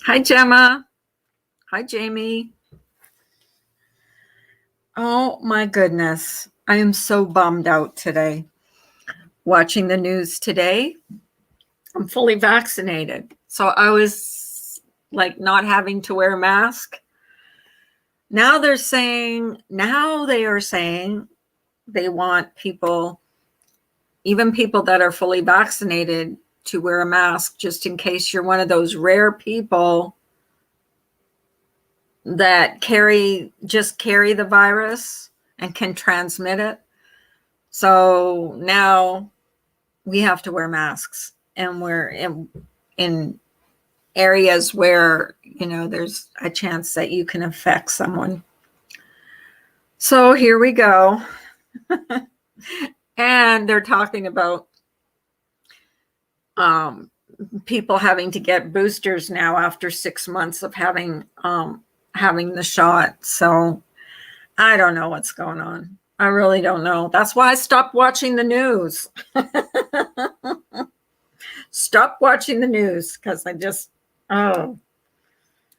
Hi, Gemma. Hi, Jamie. Oh, my goodness. I am so bummed out today. Watching the news today, I'm fully vaccinated. So I was like not having to wear a mask. Now they are saying they want people, even people that are fully vaccinated, to wear a mask just in case you're one of those rare people that carry the virus and can transmit it. So now we have to wear masks, and we're in areas where, there's a chance that you can infect someone. So here we go. And they're talking about people having to get boosters now after 6 months of having the shot. So I don't know what's going on. I really don't know. That's why I stopped watching the news. Stop watching the news, because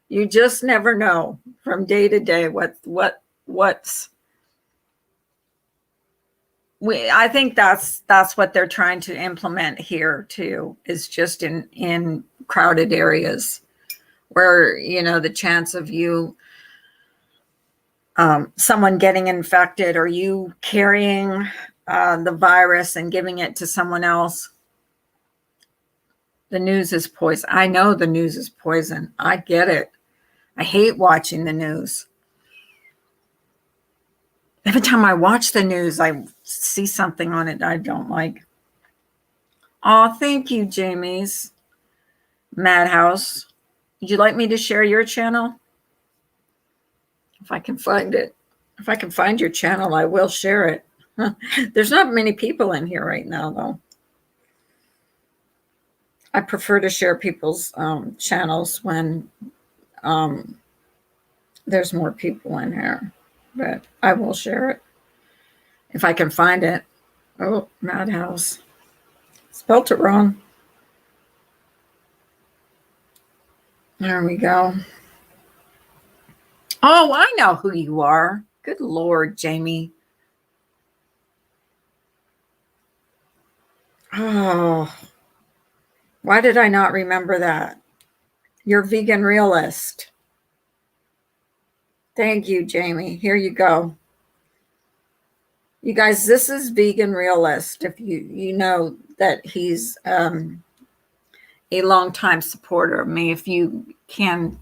you just never know from day to day what's. I think that's what they're trying to implement here too, is just in crowded areas where the chance of you someone getting infected or you carrying the virus and giving it to someone else. The news is poison. I know the news is poison. I get it. I hate watching the news. Every time I watch the news, I see something on it I don't like. Oh, thank you, Jamie's Madhouse. Would you like me to share your channel? If I can find it. If I can find your channel, I will share it. There's not many people in here right now, though. I prefer to share people's channels when there's more people in here, but I will share it if I can find it. Oh, Madhouse. Spelt it wrong. There we go. Oh, I know who you are. Good Lord, Jamie. Oh, why did I not remember that? You're Vegan Realist. Thank you, Jamie. Here you go. You guys, this is Vegan Realist. If you know that he's a longtime supporter of me. If you can,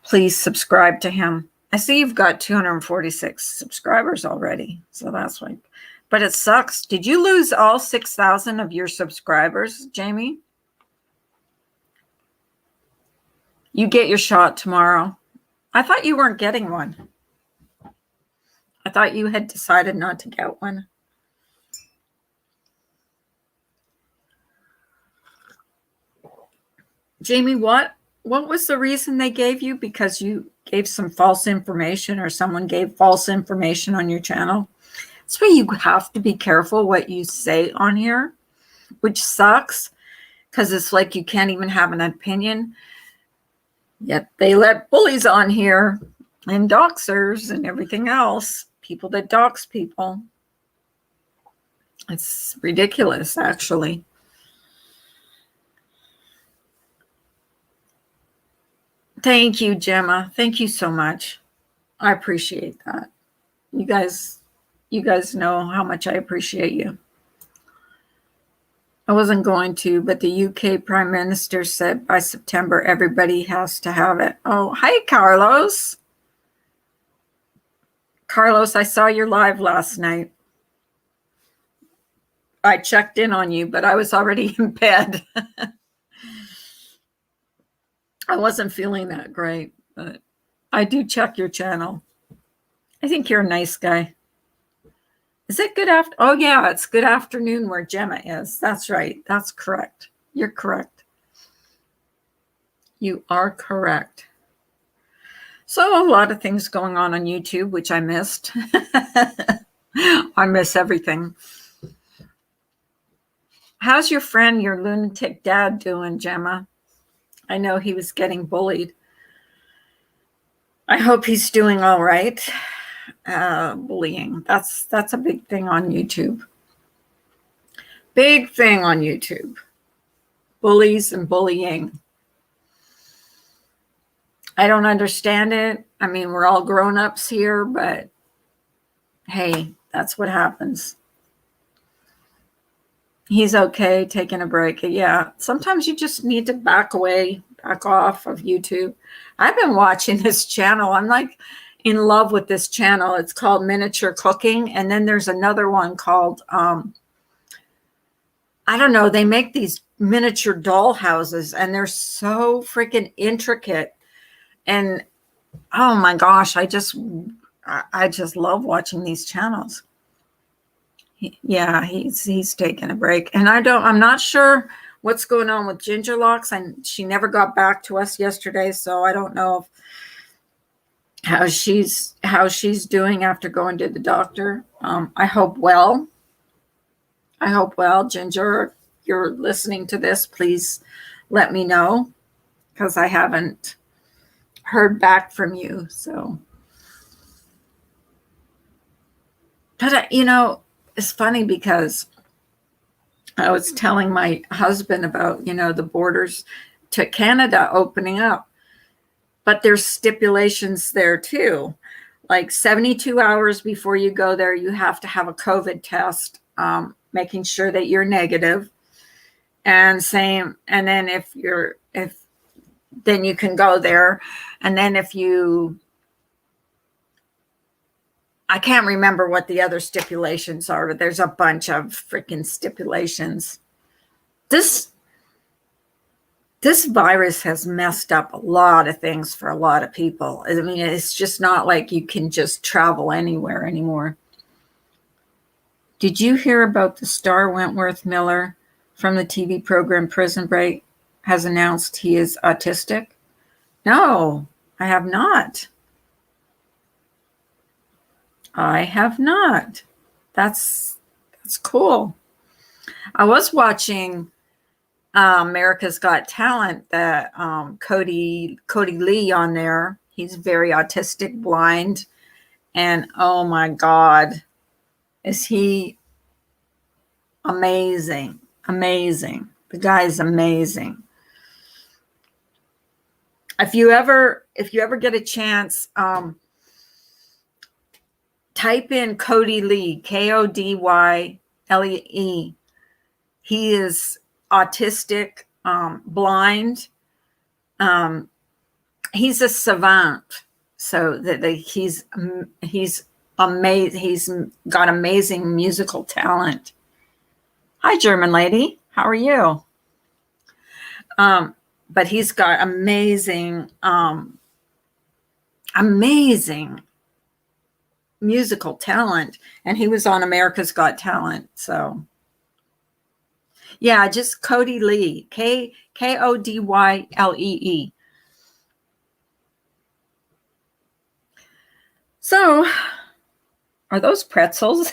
please subscribe to him. I see you've got 246 subscribers already, so that's like. But it sucks. Did you lose all 6,000 of your subscribers, Jamie? You get your shot tomorrow. I thought you weren't getting one. I thought you had decided not to get one. Jamie, what was the reason they gave you? Because you gave some false information, or someone gave false information on your channel? That's why you have to be careful what you say on here, which sucks, because it's like you can't even have an opinion. Yet they let bullies on here and doxers and everything else, people that dox people. It's ridiculous, actually. Thank you, Gemma. Thank you so much. I appreciate that. You guys know how much I appreciate you. I wasn't going to, but the UK Prime Minister said by September, everybody has to have it. Oh, hi, Carlos. Carlos, I saw your live last night. I checked in on you, but I was already in bed. I wasn't feeling that great, but I do check your channel. I think you're a nice guy. Is it good after? Oh, yeah, it's good afternoon where Gemma is. That's right. That's correct. You're correct. You are correct. So a lot of things going on YouTube, which I missed. I miss everything. How's your friend, your lunatic dad, doing, Gemma? I know he was getting bullied. I hope he's doing all right. Bullying. That's a big thing on YouTube. Big thing on YouTube. Bullies and bullying. I don't understand it. I mean, we're all grown-ups here, but hey, that's what happens. He's okay taking a break. Yeah, sometimes you just need to back away, back off of YouTube. I've been watching this channel. I'm like in love with this channel. It's called Miniature Cooking. And then there's another one called, I don't know, they make these miniature doll houses and they're so freaking intricate. And oh my gosh, I just love watching these channels. Yeah, he's taking a break. And I'm not sure what's going on with Ginger Locks. And she never got back to us yesterday, so I don't know how she's doing after going to the doctor. I hope well. Ginger, if you're listening to this, please let me know, because I haven't heard back from you. So, but it's funny because I was telling my husband about, the borders to Canada opening up, but there's stipulations there too. Like 72 hours before you go there, you have to have a COVID test, making sure that you're negative. And then then you can go there. And then I can't remember what the other stipulations are, but there's a bunch of freaking stipulations. This virus has messed up a lot of things for a lot of people. I mean, it's just not like you can just travel anywhere anymore. Did you hear about the star Wentworth Miller from the TV program Prison Break has announced he is autistic? No, I have not. That's cool. I was watching America's Got Talent, that Cody Lee on there. He's very autistic, blind, and oh my God, is he amazing. The guy is amazing. If you ever get a chance, type in Cody Lee, Kodylee. He is autistic, blind. He's a savant, so that he's amazing. He's got amazing musical talent. Hi, German lady. How are you? But he's got amazing musical talent, and he was on America's Got Talent. So yeah, just Cody Lee, Kodylee. So are those pretzels?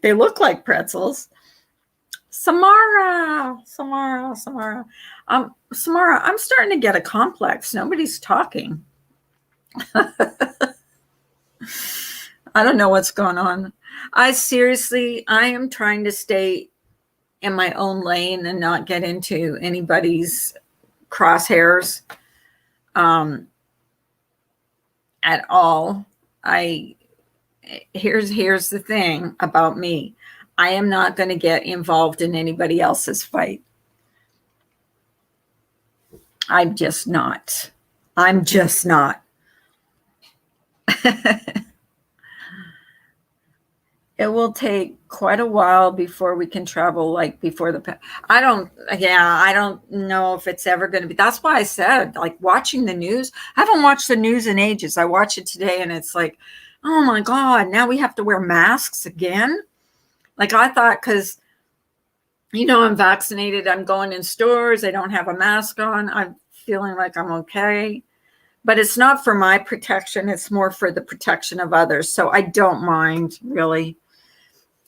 They look like pretzels. Samara, Samara, I'm starting to get a complex. Nobody's talking. I don't know what's going on. I am trying to stay in my own lane and not get into anybody's crosshairs at all. Here's the thing about me. I am not going to get involved in anybody else's fight. I'm just not. It will take quite a while before we can travel, like before I don't know if it's ever going to be. That's why I said, like, watching the news. I haven't watched the news in ages. I watch it today and it's like, oh my God, now we have to wear masks again. Like, I thought, because, I'm vaccinated, I'm going in stores, I don't have a mask on, I'm feeling like I'm okay. But it's not for my protection, it's more for the protection of others. So I don't mind, really,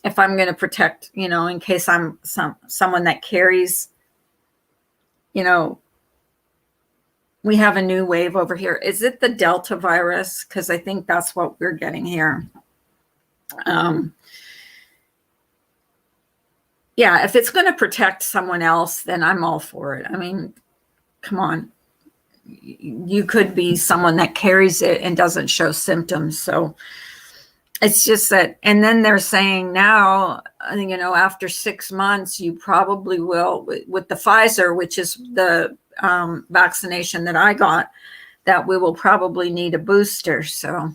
if I'm going to protect, in case I'm someone that carries you know, we have a new wave over here. Is it the Delta virus? Because I think that's what we're getting here. Yeah, if it's going to protect someone else, then I'm all for it. I mean, come on. You could be someone that carries it and doesn't show symptoms. So it's just that, and then they're saying now, after 6 months, you probably will, with the Pfizer, which is the vaccination that I got, that we will probably need a booster. So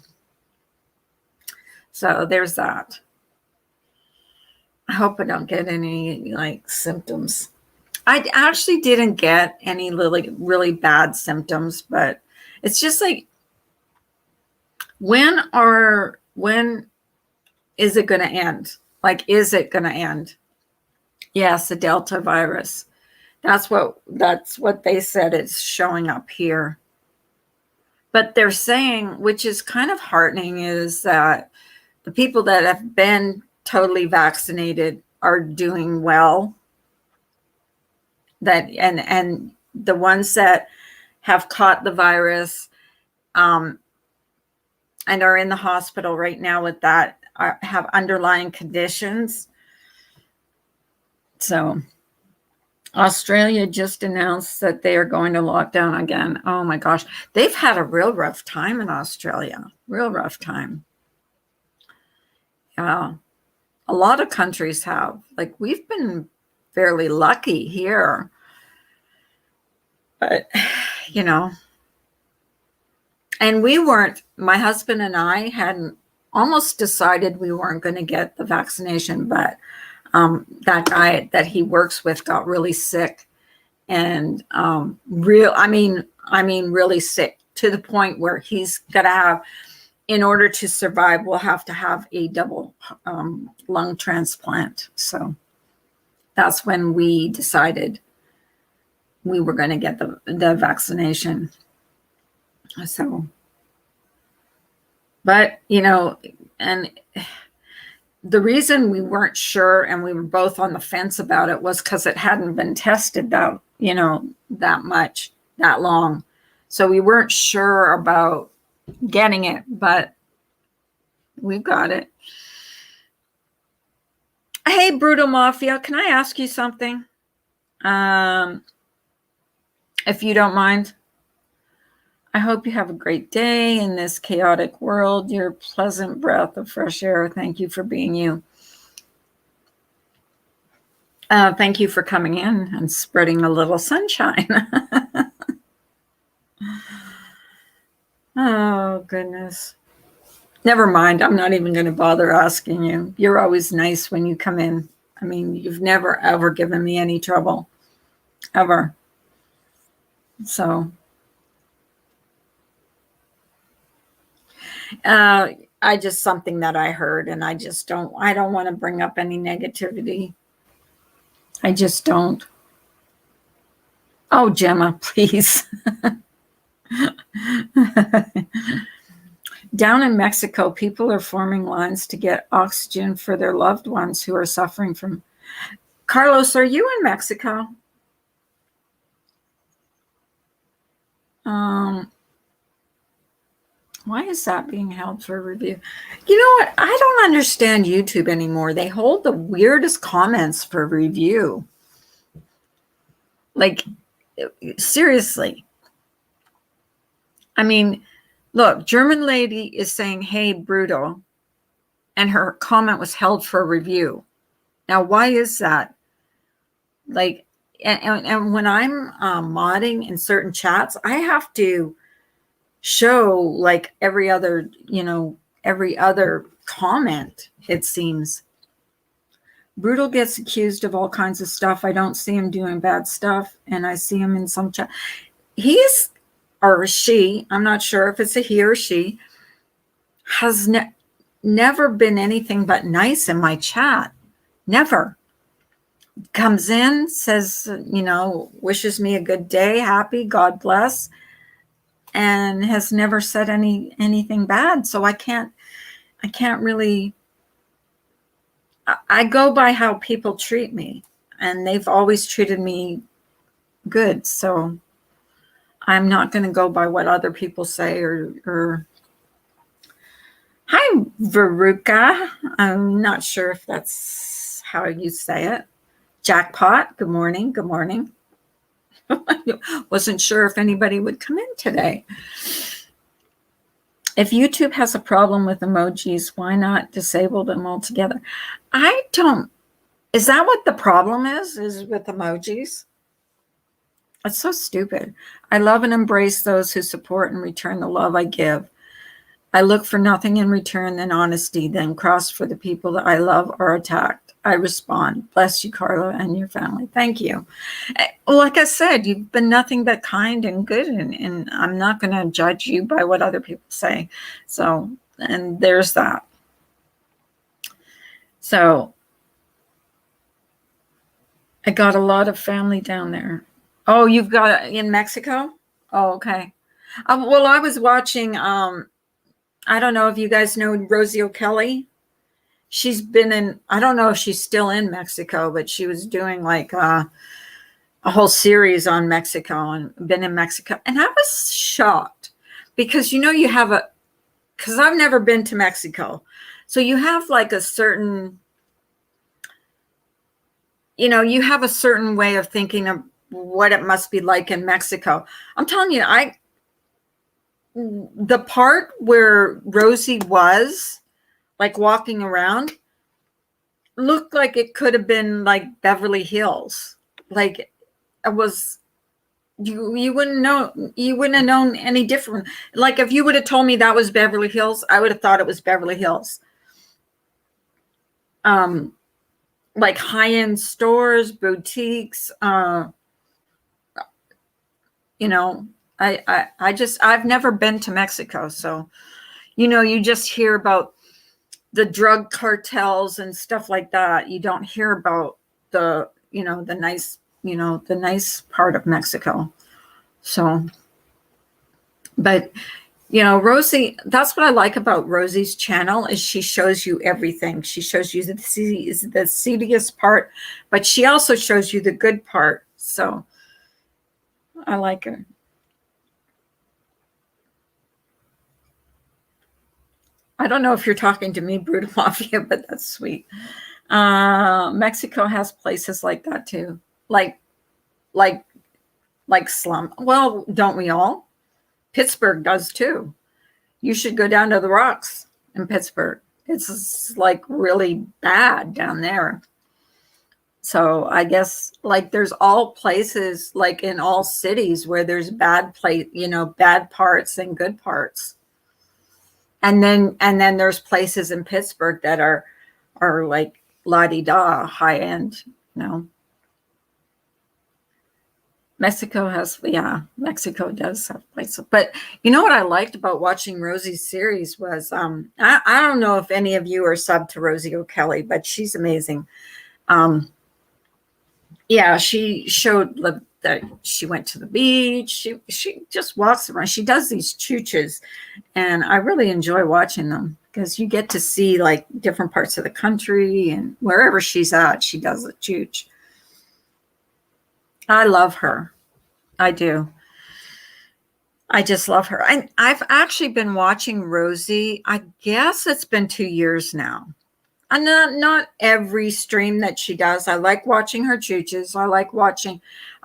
there's that. I hope I don't get any symptoms. I actually didn't get any really bad symptoms, but it's just when is it going to end? Is it going to end? Yes, the Delta virus. That's what they said is showing up here. But they're saying, which is kind of heartening, is that the people that have been totally vaccinated are doing well. That and the ones that have caught the virus and are in the hospital right now with that have underlying conditions. So Australia just announced that they are going to lock down again. Oh my gosh. They've had a real rough time in Australia. Real rough time. Yeah. A lot of countries have. We've been fairly lucky here. But, and we weren't, my husband and I hadn't almost decided we weren't going to get the vaccination, but that guy that he works with got really sick and really sick, to the point where he's got to have, in order to survive, we'll have to have a double lung transplant. So that's when we decided we were going to get the vaccination. So, but, and the reason we weren't sure and we were both on the fence about it was because it hadn't been tested that much, that long. So we weren't sure about getting it, but we've got it. Hey, Brutal Mafia, can I ask you something? If you don't mind. I hope you have a great day in this chaotic world. Your pleasant breath of fresh air. Thank you for being you. Thank you for coming in and spreading a little sunshine. Oh, goodness. Never mind. I'm not even going to bother asking you. You're always nice when you come in. I mean, you've never, ever given me any trouble. Ever. So, something that I heard, and I don't want to bring up any negativity. I just don't. Oh, Gemma, please. Down in Mexico, people are forming lines to get oxygen for their loved ones who are suffering from. Carlos, are you in Mexico? Why is that being held for review? You know what? I don't understand YouTube anymore. They hold the weirdest comments for review. Seriously. I mean, look, German lady is saying, hey, Brutal, and her comment was held for review. Now, why is that? And when I'm modding in certain chats, I have to show every other comment, it seems. Brutal gets accused of all kinds of stuff. I don't see him doing bad stuff, and I see him in some chat. He's, or she, I'm not sure if it's a he or she, has never been anything but nice in my chat. Never. Comes in, says, wishes me a good day, happy, God bless, and has never said anything bad. So I can't really, I go by how people treat me, and they've always treated me good. So I'm not going to go by what other people say or hi, Veruca. I'm not sure if that's how you say it. Jackpot. Good morning. Good morning. Wasn't sure if anybody would come in today. If YouTube has a problem with emojis, why not disable them altogether? I don't. Is that what the problem is with emojis? It's so stupid. I love and embrace those who support and return the love I give. I look for nothing in return than honesty, then cross for the people that I love are attacked. I respond. Bless you, Carla, and your family. Thank you. Like I said, you've been nothing but kind and good, and I'm not going to judge you by what other people say. So, and there's that. So, I got a lot of family down there. Oh, you've got it in Mexico? Oh, okay. Well, I was watching, I don't know if you guys know Rosie O'Kelly. She's been in, I don't know if she's still in Mexico, but she was doing like a whole series on Mexico and been in Mexico. And I was shocked because, you have because I've never been to Mexico. So you have like a certain, you have a certain way of thinking of what it must be like in Mexico. I'm telling you, the part where Rosie was like walking around looked like it could have been like Beverly Hills. Like it was, you wouldn't have known any different. Like if you would have told me that was Beverly Hills, I would have thought it was Beverly Hills. Like high-end stores, boutiques, I've never been to Mexico. So, you just hear about the drug cartels and stuff like that. You don't hear about the nice part of Mexico. So, but Rosie, that's what I like about Rosie's channel is she shows you everything. She shows you the seediest part, but she also shows you the good part. So I like her. I don't know if you're talking to me, Brutal Mafia, but that's sweet. Mexico has places like that too. Like slum. Well, don't we all? Pittsburgh does too. You should go down to the rocks in Pittsburgh. It's like really bad down there. So I guess like there's all places like in all cities where there's bad parts and good parts. And then there's places in Pittsburgh that are like la-di-da, high end, Mexico does have places. But what I liked about watching Rosie's series was I don't know if any of you are sub to Rosie O'Kelly, but she's amazing. Yeah, she showed that she went to the beach. She just walks around. She does these chooches, and I really enjoy watching them because you get to see like different parts of the country, and wherever she's at, she does a chooch. I love her. I do. I just love her. I've actually been watching Rosie. I guess it's been 2 years now. And not every stream that she does. I like watching her chooches. I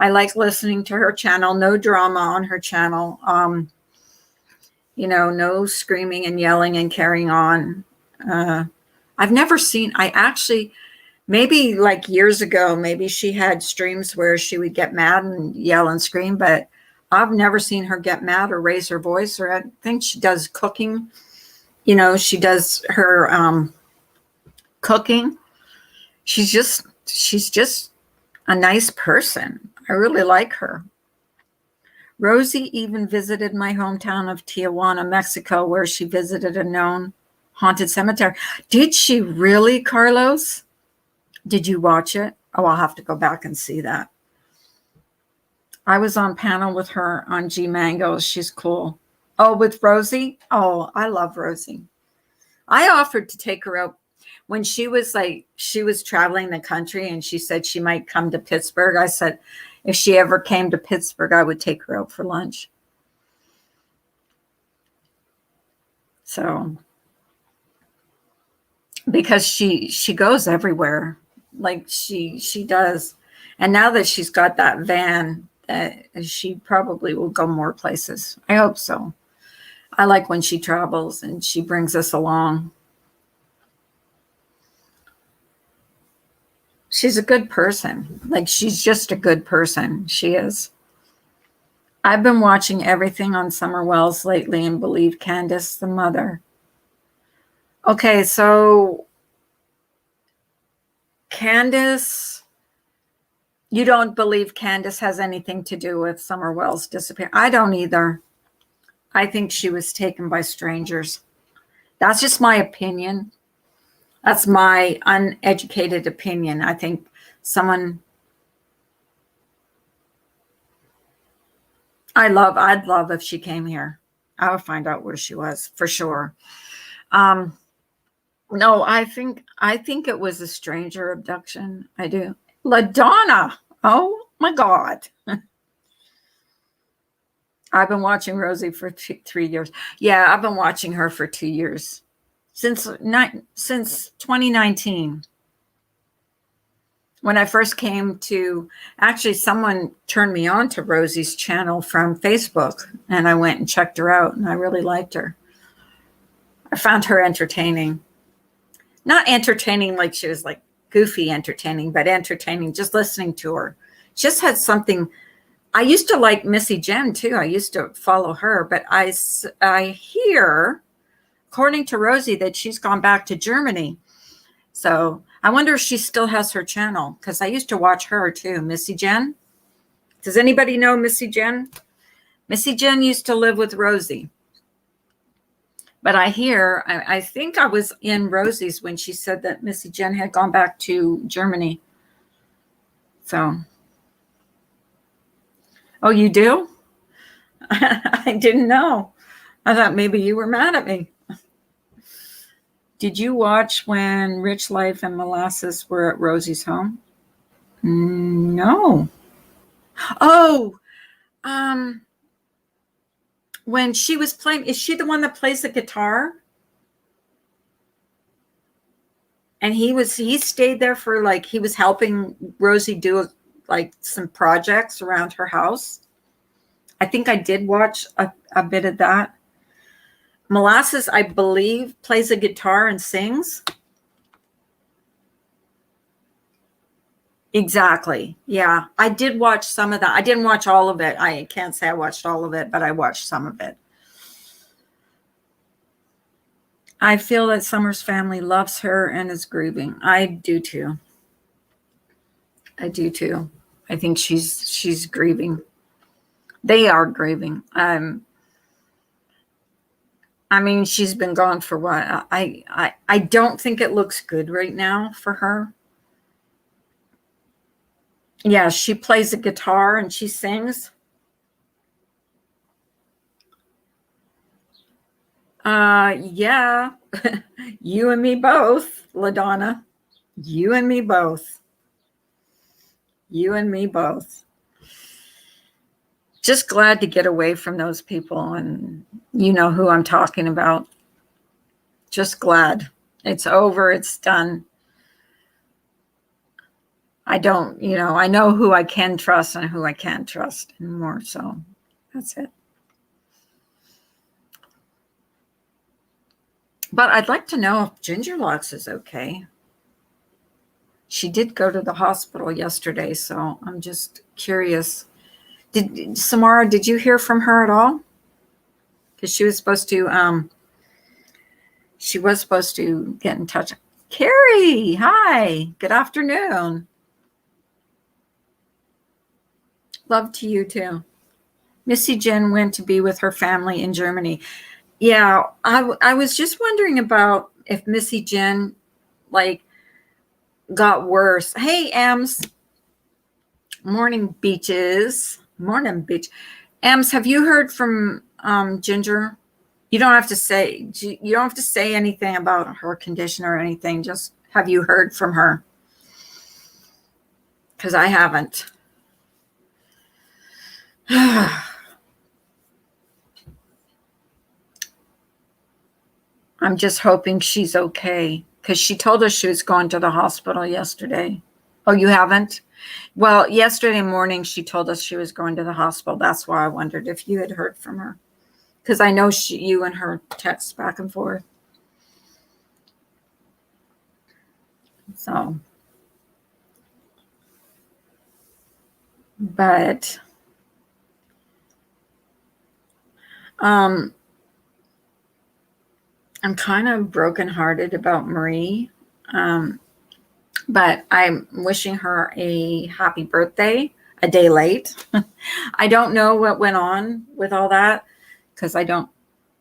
like listening to her channel. No drama on her channel. No screaming and yelling and carrying on. I've never seen, maybe like years ago, maybe she had streams where she would get mad and yell and scream, but I've never seen her get mad or raise her voice, or I think she does cooking. She does her cooking. She's just a nice person. I really like her. Rosie even visited my hometown of Tijuana, Mexico, where she visited a known haunted cemetery. Did she really, Carlos? Did you watch it? Oh, I'll have to go back and see that. I was on panel with her on G Mangoes. She's cool. Oh, with Rosie? Oh, I love Rosie. I offered to take her out when she was traveling the country and she said she might come to Pittsburgh, I said, if she ever came to Pittsburgh, I would take her out for lunch. So, because she goes everywhere, like she does. And now that she's got that van, she probably will go more places. I hope so. I like when she travels and she brings us along. She's a good person. Like, she's just a good person. She is. I've been watching everything on Summer Wells lately and believe Candace the mother. Okay, so Candace, you don't believe Candace has anything to do with Summer Wells' disappearance? I don't either. I think she was taken by strangers. That's just my opinion. That's my uneducated opinion. I think I'd love if she came here. I would find out where she was for sure. No, I think it was a stranger abduction. I do. LaDonna. Oh my God. I've been watching Rosie for 3 years. Yeah, I've been watching her for 2 years. Since 2019. When I first came to, actually someone turned me on to Rosie's channel from Facebook, and I went and checked her out, and I really liked her. I found her entertaining. Not entertaining like she was like goofy entertaining, but entertaining just listening to her. She just had something. I used to like Missy Jen too. I used to follow her, but I hear, according to Rosie, that she's gone back to Germany. So I wonder if she still has her channel, because I used to watch her too. Missy Jen. Does anybody know Missy Jen? Missy Jen used to live with Rosie. But I think I was in Rosie's when she said that Missy Jen had gone back to Germany. So. Oh, you do? I didn't know. I thought maybe you were mad at me. Did you watch when Rich Life and Molasses were at Rosie's home? No. Oh, when she was playing, is she the one that plays the guitar? And he stayed there for like, he was helping Rosie do like some projects around her house. I think I did watch a bit of that. Molasses, I believe, plays a guitar and sings. Exactly. Yeah, I did watch some of that. I didn't watch all of it. I can't say I watched all of it, but I watched some of it. I feel that Summer's family loves her and is grieving. I do too. I do too. I think she's grieving. They are grieving. I mean, she's been gone for what? I don't think it looks good right now for her. Yeah, she plays a guitar and she sings. Yeah. You and me both, LaDonna. You and me both. You and me both. Just glad to get away from those people, and you know who I'm talking about. Just glad. It's over. It's done. I know who I can trust and who I can't trust anymore. So that's it. But I'd like to know if Ginger Locks is okay. She did go to the hospital yesterday, so I'm just curious. Samara, did you hear from her at all? Because she was supposed to get in touch. Carrie, hi, good afternoon. Love to you too. Missy Jen went to be with her family in Germany. Yeah, I was just wondering about if Missy Jen like got worse. Hey, Ems. Morning, beaches. Morning, beach. Ems, have you heard from Ginger? You don't have to say anything about her condition or anything. Just Have you heard from her? Because I haven't. I'm just hoping she's okay, because she told us she was going to the hospital yesterday. Oh, you haven't? Well, yesterday morning she told us she was going to the hospital. That's why I wondered if you had heard from her, because I know you and her text back and forth. So, but I'm kind of brokenhearted about Marie. But I'm wishing her a happy birthday a day late. I don't know what went on with all that, because I don't.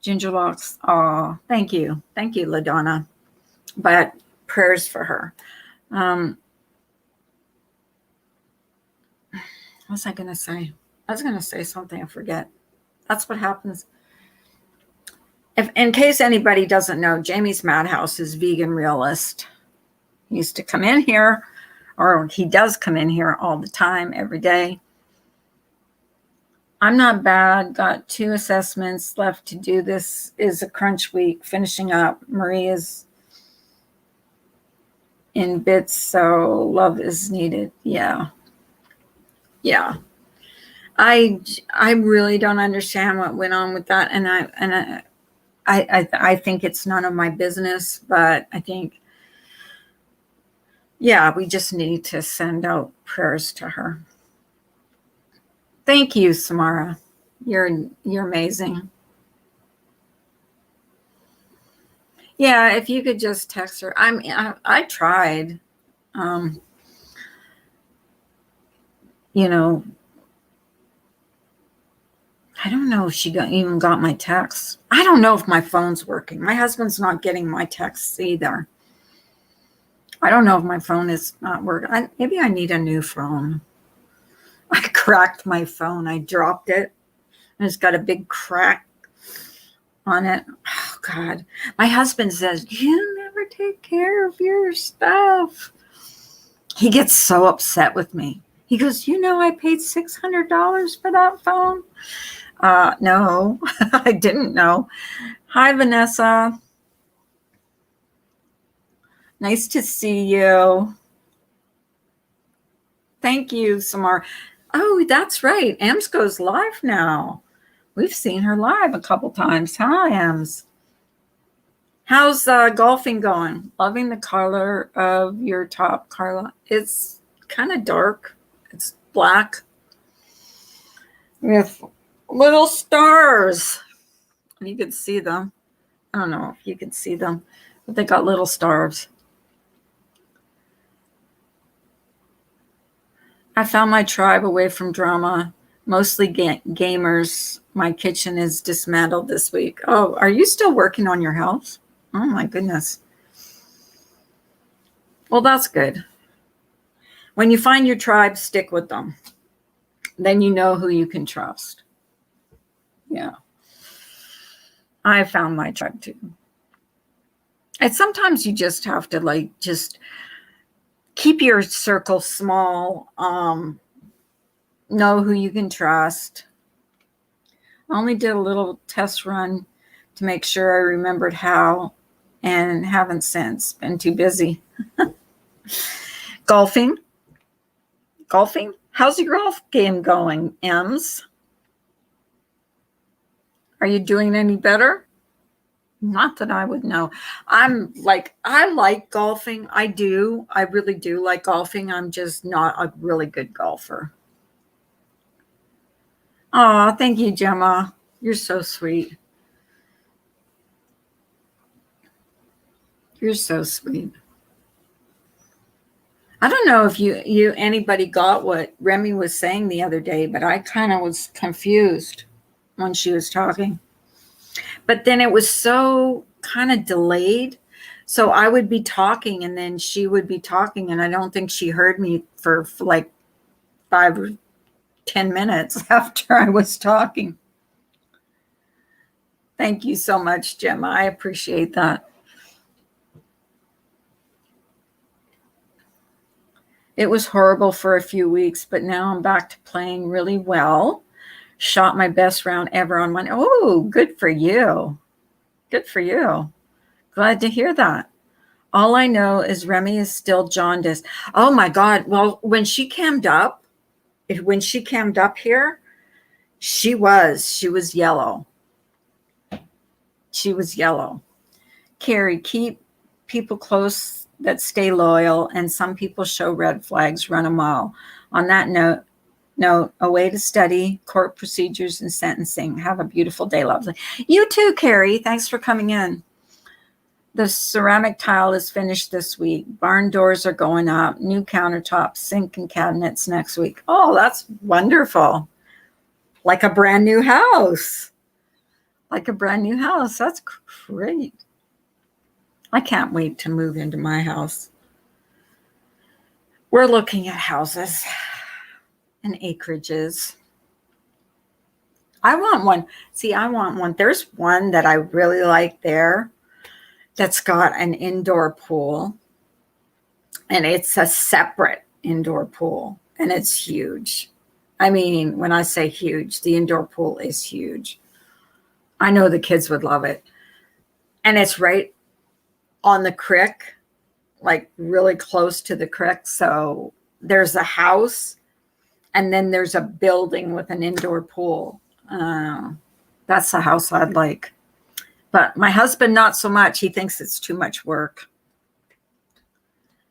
Ginger Locks. Oh, thank you. Thank you, LaDonna. But prayers for her. What was I going to say? I was going to say something. I forget. That's what happens. If, in case anybody doesn't know, Jamie's Madhouse is vegan realist. He used to come in here, or he does come in here all the time, every day. I'm not bad. Got 2 assessments left to do. This is a crunch week, finishing up. Marie is in bits, so love is needed. Yeah. I really don't understand what went on with that, and I think it's none of my business, but I think, yeah, we just need to send out prayers to her. Thank you, Samara. You're amazing. Yeah, if you could just text her. I tried. You know, I don't know if she even got my text. I don't know if my phone's working. My husband's not getting my texts either. I don't know if my phone is not working. Maybe I need a new phone. I cracked my phone. I dropped it, and it's got a big crack on it. Oh, God. My husband says, you never take care of your stuff. He gets so upset with me. He goes, I paid $600 for that phone. No, I didn't know. Hi, Vanessa. Nice to see you. Thank you, Samar. Oh, that's right. Ems goes live now. We've seen her live a couple times. Hi, Ems. How's golfing going? Loving the color of your top, Carla. It's kind of dark. It's black with little stars. You can see them. I don't know if you can see them, but they got little stars. I found my tribe away from drama, mostly gamers. My kitchen is dismantled this week. Oh, are you still working on your health? Oh, my goodness. Well, that's good. When you find your tribe, stick with them. Then you know who you can trust. Yeah. I found my tribe too. And sometimes you just have to just keep your circle small. Know who you can trust. I only did a little test run to make sure I remembered how, and haven't since. Been too busy. Golfing. How's your golf game going, Ems? Are you doing any better? Not that I would know. I like golfing. I do. I really do like golfing. I'm just not a really good golfer. Oh, thank you, Gemma. You're so sweet. You're so sweet. I don't know if anybody got what Remy was saying the other day, but I kind of was confused when she was talking. But then it was so kind of delayed. So I would be talking and then she would be talking, and I don't think she heard me for like 5 or 10 minutes after I was talking. Thank you so much, Gemma. I appreciate that. It was horrible for a few weeks, but now I'm back to playing really well. Shot my best round ever on one. Oh, good for you. Good for you. Glad to hear that. All I know is Remy is still jaundiced. Oh my God. Well, when she cammed up here, she was yellow. She was yellow. Carrie, keep people close that stay loyal, and some people show red flags, run them all. On that note, a way to study court procedures and sentencing. Have a beautiful day, lovely. You too, Carrie. Thanks for coming in. The ceramic tile is finished this week. Barn doors are going up. New countertops, sink, and cabinets next week. Oh, that's wonderful. Like a brand new house. Like a brand new house. That's great. I can't wait to move into my house. We're looking at houses and acreages. I want one. See, I want one. There's one that I really like there that's got an indoor pool. And it's a separate indoor pool. And it's huge. I mean, when I say huge, the indoor pool is huge. I know the kids would love it. And it's right on the creek, like really close to the creek. So there's a house and then there's a building with an indoor pool. That's the house I'd like. But my husband, not so much. He thinks it's too much work.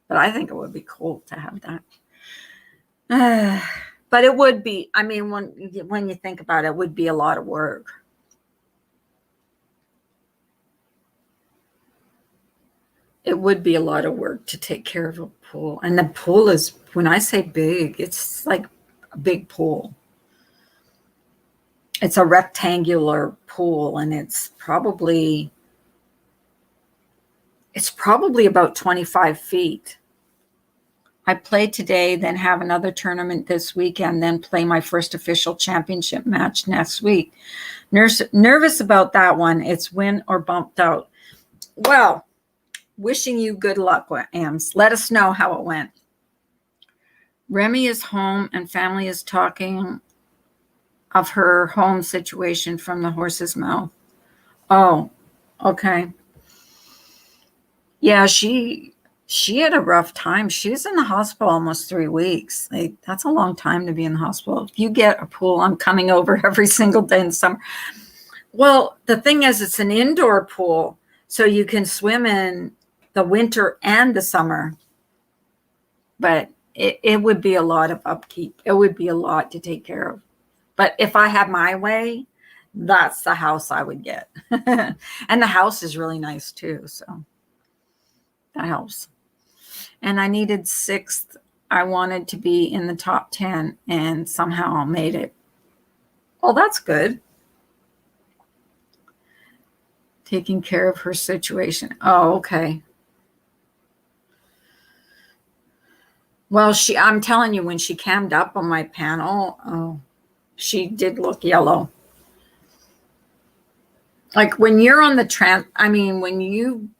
But I think it would be cool to have that. But it would be, I mean, when you think about it, it would be a lot of work. It would be a lot of work to take care of a pool. And the pool is, when I say big, it's like a big pool. It's a rectangular pool, and it's probably about 25 feet. I play today, then have another tournament this weekend, then play my first official championship match next week. Nervous about that one. It's win or bumped out. Well, wishing you good luck, Ams. Let us know how it went. Remy is home and family is talking of her home situation from the horse's mouth. Oh, okay. Yeah, she had a rough time. She was in the hospital almost 3 weeks. Like, that's a long time to be in the hospital. If you get a pool, I'm coming over every single day in the summer. Well, the thing is, it's an indoor pool, so you can swim in the winter and the summer. But it would be a lot of upkeep. It would be a lot to take care of. But if I had my way, that's the house I would get. And the house is really nice too, so that helps. And I needed 6th. I wanted to be in the top 10, and somehow I made it. Well, that's good. Taking care of her situation. Oh, okay. Well, I'm telling you, when she cammed up on my panel, she did look yellow. Like when you're on when you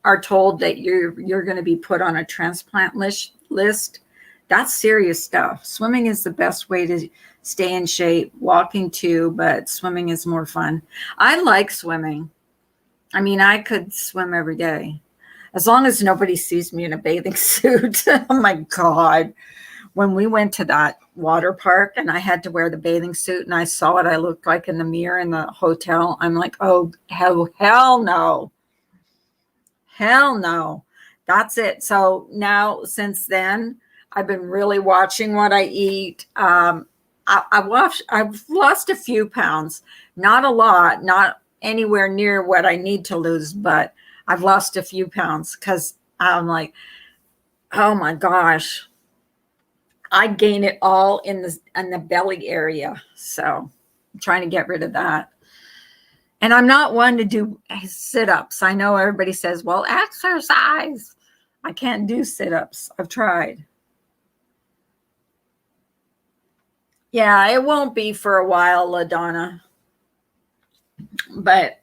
are told that you're going to be put on a transplant list, that's serious stuff. Swimming is the best way to stay in shape. Walking too, but swimming is more fun. I like swimming. I mean, I could swim every day. As long as nobody sees me in a bathing suit. Oh my God. When we went to that water park and I had to wear the bathing suit and I saw what I looked like in the mirror in the hotel, I'm like, oh, hell no. Hell no. That's it. So now, since then, I've been really watching what I eat. I've lost a few pounds, not a lot, not anywhere near what I need to lose, but I've lost a few pounds because I'm like, oh my gosh, I gain it all in the belly area. So I'm trying to get rid of that. And I'm not one to do sit-ups. I know everybody says, well, exercise. I can't do sit-ups. I've tried. Yeah, it won't be for a while, LaDonna. But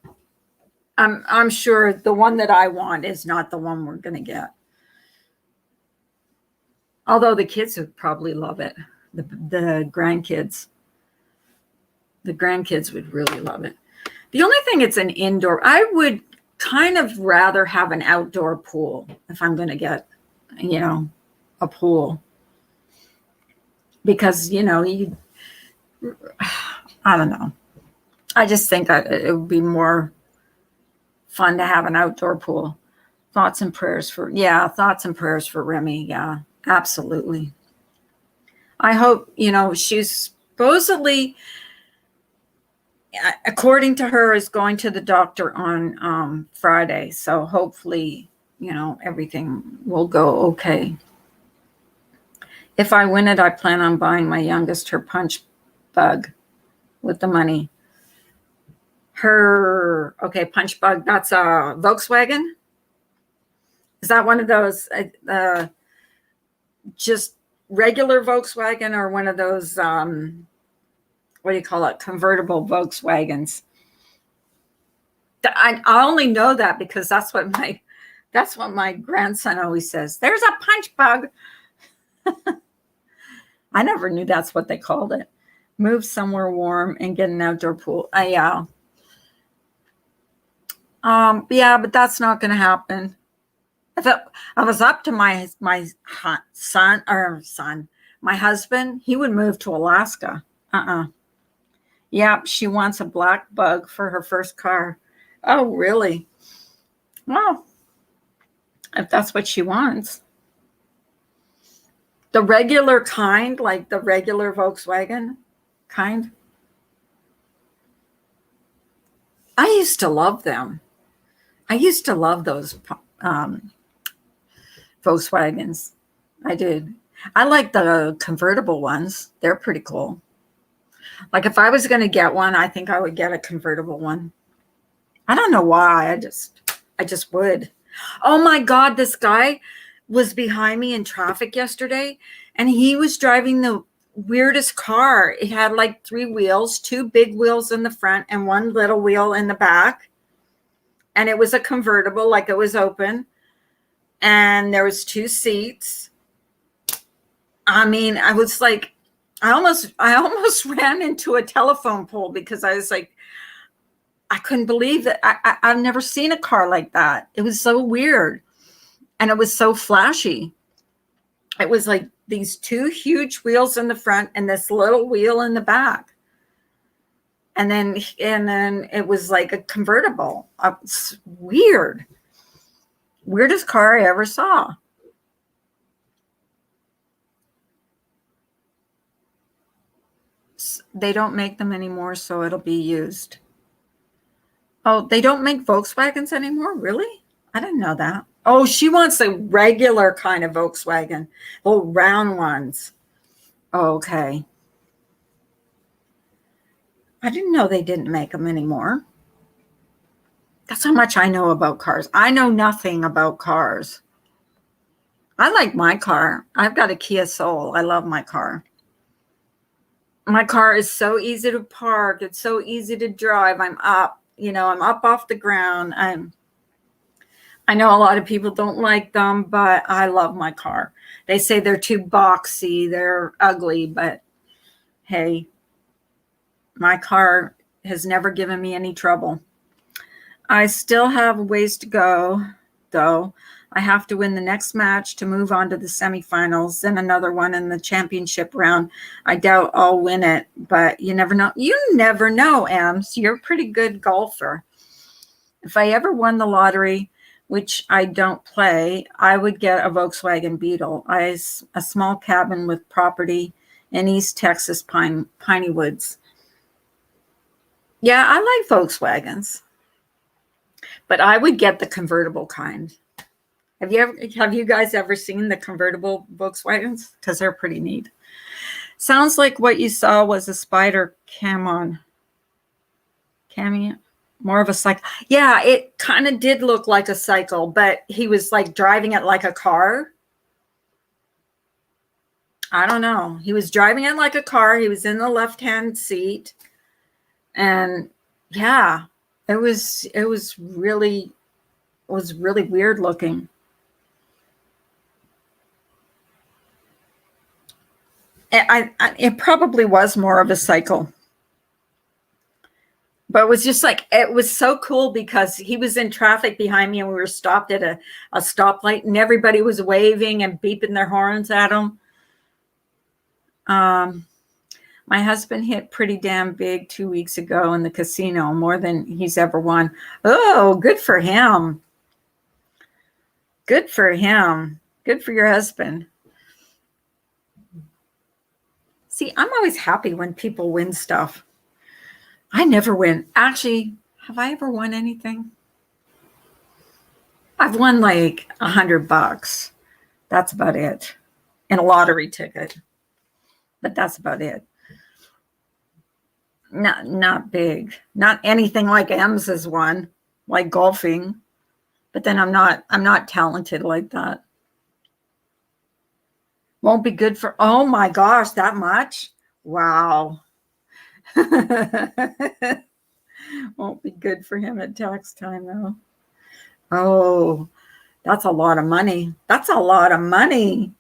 I'm sure the one that I want is not the one we're going to get. Although the kids would probably love it. The grandkids. The grandkids would really love it. The only thing, it's an indoor. I would kind of rather have an outdoor pool if I'm going to get, a pool. Because, I don't know. I just think it would be more fun to have an outdoor pool. Thoughts and prayers for Remy. Yeah, absolutely. I hope, she's supposedly, according to her, is going to the doctor on Friday. So hopefully, everything will go okay. If I win it, I plan on buying my youngest her punch bug with the money. Punch bug, that's a Volkswagen? Is that one of those just regular Volkswagen, or one of those, what do you call it, convertible Volkswagens? I only know that because that's what my grandson always says. There's a punch bug. I never knew that's what they called it. Move somewhere warm and get an outdoor pool. Yeah. Yeah, but that's not going to happen. If I was up to my son, my husband, he would move to Alaska. Yeah, she wants a black bug for her first car. Oh, really? Well, if that's what she wants. The regular kind, like the regular Volkswagen kind. I used to love them. I used to love those Volkswagens. I did. I like the convertible ones. They're pretty cool. Like if I was going to get one, I think I would get a convertible one. I don't know why. I just would. Oh my God, this guy was behind me in traffic yesterday, and he was driving the weirdest car. It had like 3 wheels, 2 big wheels in the front and 1 little wheel in the back. And it was a convertible, like it was open. And there was 2 seats. I mean, I was like, I almost ran into a telephone pole because I was like, I couldn't believe that. I've never seen a car like that. It was so weird. And it was so flashy. It was like these 2 huge wheels in the front and this little wheel in the back. And then it was like a convertible. It's weird. Weirdest car I ever saw. They don't make them anymore, so it'll be used. Oh, they don't make Volkswagens anymore? Really? I didn't know that. Oh, she wants a regular kind of Volkswagen. Oh, round ones. Oh, okay. I didn't know they didn't make them anymore. That's how much I know about cars. I know nothing about cars. I like my car. I've got a Kia Soul. I love my car. My car is so easy to park. It's so easy to drive. I'm up off the ground. I know a lot of people don't like them, but I love my car. They say they're too boxy, they're ugly, but hey, my car has never given me any trouble. I still have a ways to go, though. I have to win the next match to move on to the semifinals, then another one in the championship round. I doubt I'll win it, but you never know. You never know, Ems. You're a pretty good golfer. If I ever won the lottery, which I don't play, I would get a Volkswagen Beetle. A small cabin with property in East Texas piney woods. Yeah, I like Volkswagens, but I would get the convertible kind. Have you guys ever seen the convertible Volkswagens? Because they're pretty neat. Sounds like what you saw was a Spider Cameo. More of a cycle. Yeah, it kind of did look like a cycle, but he was like driving it like a car. I don't know. He was driving it like a car. He was in the left-hand seat. And yeah, it was really weird looking. it probably was more of a cycle. But it was just like, it was so cool because he was in traffic behind me and we were stopped at a stoplight and everybody was waving and beeping their horns at him. My husband hit pretty damn big 2 weeks ago in the casino, more than he's ever won. Oh, good for him. Good for him. Good for your husband. See, I'm always happy when people win stuff. I never win. Actually, have I ever won anything? I've won like $100. That's about it. And a lottery ticket. But that's about it. Not big. Not anything like M's has won, like golfing. But then I'm not talented like that. Won't be good for, oh my gosh, that much? Wow. Won't be good for him at tax time though. Oh, that's a lot of money. That's a lot of money.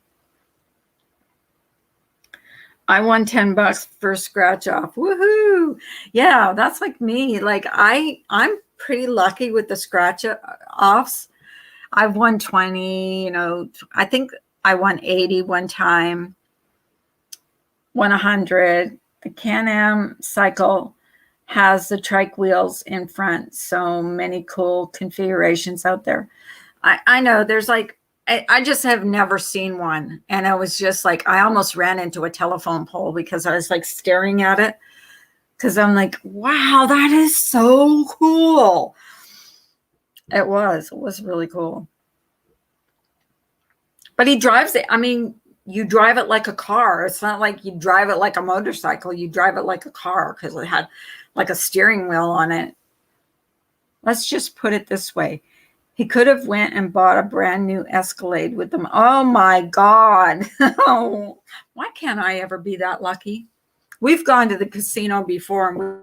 I won $10 for scratch off. Woohoo. Yeah, that's like me. Like I'm pretty lucky with the scratch offs. I've won 20, I think I won 80 one time, won 100. The Can-Am cycle has the trike wheels in front. So many cool configurations out there. I know there's like, I just have never seen one. And I was just like, I almost ran into a telephone pole because I was like staring at it. Because I'm like, wow, that is so cool. It was really cool. But he drives it. I mean, you drive it like a car. It's not like you drive it like a motorcycle. You drive it like a car because it had like a steering wheel on it. Let's just put it this way. He could have went and bought a brand new Escalade with them. Oh my God. Oh, why can't I ever be that lucky? We've gone to the casino before and